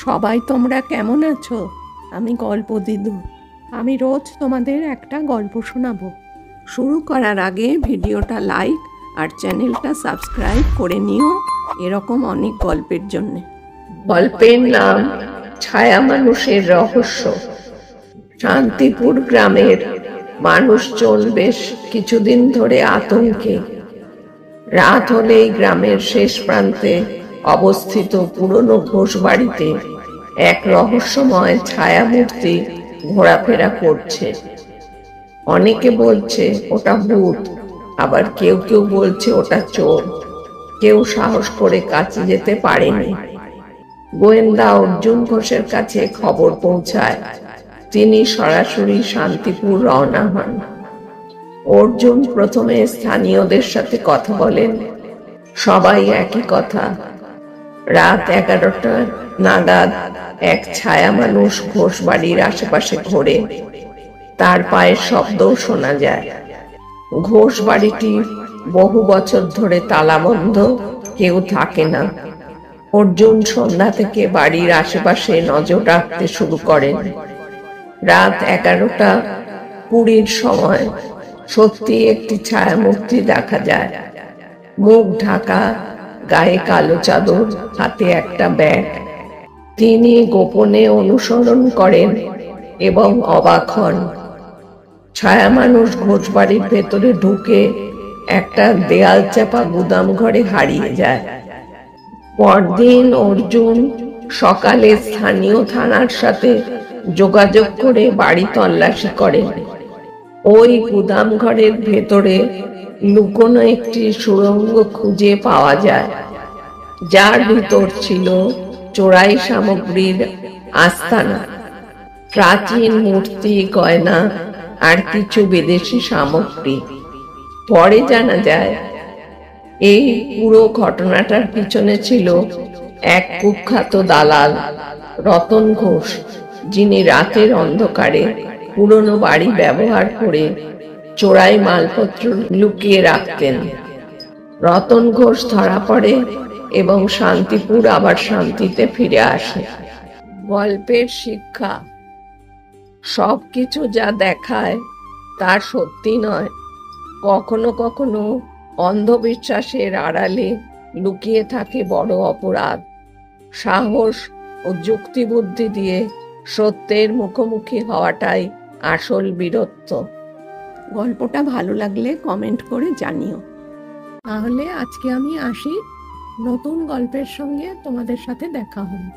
সবাই তোমরা কেমন আছো? আমি গল্প দিদু। আমি রোজ তোমাদের একটা গল্প শোনাবো। শুরু করার আগে ভিডিওটা লাইক আর চ্যানেলটা সাবস্ক্রাইব করে নিও, এরকম অনেক গল্পের জন্যে। গল্পের নাম ছায়া মানুষের রহস্য। শান্তিপুর গ্রামের মানুষজন বেশ কিছুদিন ধরে আতঙ্কে। রাত হলেই গ্রামের শেষ প্রান্তে অবস্থিত পুরনো ঘোষবাড়িতে এক রহস্যময় ছায়া মূর্তি ঘোরাফেরা করছে। অনেকে বলছে ওটা ভূত, আবার কেউ কেউ বলছে ওটা চোর। কেউ সাহস করে কাছে যেতে পারেনি। গোয়েন্দা অর্জুন ঘোষের কাছে খবর পৌঁছায়। তিনি সরাসরি শান্তিপুর রওনা হন। অর্জুন প্রথমে স্থানীয়দের সাথে কথা বলেন। সবাই একই কথা। রাত 11টা নাগাদ এক ছায়া মানুষ ঘোষবাড়ির আশেপাশে ঘোরে। তার পায়ের শব্দও শোনা যায়। ঘোষবাড়িটি বহু বছর ধরে তালাবন্ধ, কেউ থাকে না। অর্জুন সন্ধ্যা থেকে বাড়ির আশেপাশে নজর রাখতে শুরু করেন। রাত 11:20 সময় সত্যি একটি ছায়া মূর্তি দেখা যায়। মুখ ঢাকা, গায়ে কালো চাদর, হাতে একটা ব্যাগ। তিনি গোপনে অনুসরণ করেন এবং অবাক হন। ছায়া মানুষ ঘোষবাড়ির ভেতরে ঢুকে একটা দেয়াল চাপা গুদাম ঘরে হারিয়ে যায়। পরদিন অর্জুন সকালে স্থানীয় থানার সাথে যোগাযোগ করে বাড়ি তল্লাশি করেন। ওই গুদাম ঘরের ভেতরে লুকোনো একটি সুড়ঙ্গ খুঁজে পাওয়া যায়, যার ভিতর ছিল চোরাই সামগ্রীর আস্তানা, প্রাচীন মূর্তি, গয়না আর কিছু বিদেশি সামগ্রী। পরে জানা যায় এই পুরো ঘটনাটার পিছনে ছিল এক কুখ্যাত দালাল, রতন ঘোষ, যিনি রাতের অন্ধকারে পুরনো বাড়ি ব্যবহার করে চোরাই মালপত্র লুকিয়ে রাখতেন। রতন ঘোষ ধরা পড়ে এবং শান্তিপুর আবার শান্তিতে ফিরে আসে। গল্পের শিক্ষা: সবকিছু যা দেখায় তা সত্যি নয়। কখনো কখনো অন্ধবিশ্বাসের আড়ালে লুকিয়ে থাকে বড় অপরাধ। সাহস ও যুক্তিবুদ্ধি দিয়ে সত্যের মুখোমুখি হওয়াটাই আসল বীরত্ব। গল্পটা ভালো লাগলে কমেন্ট করে জানিও। তাহলে আজকে আমি আসি, নতুন গল্পের সঙ্গে তোমাদের সাথে দেখা হবে।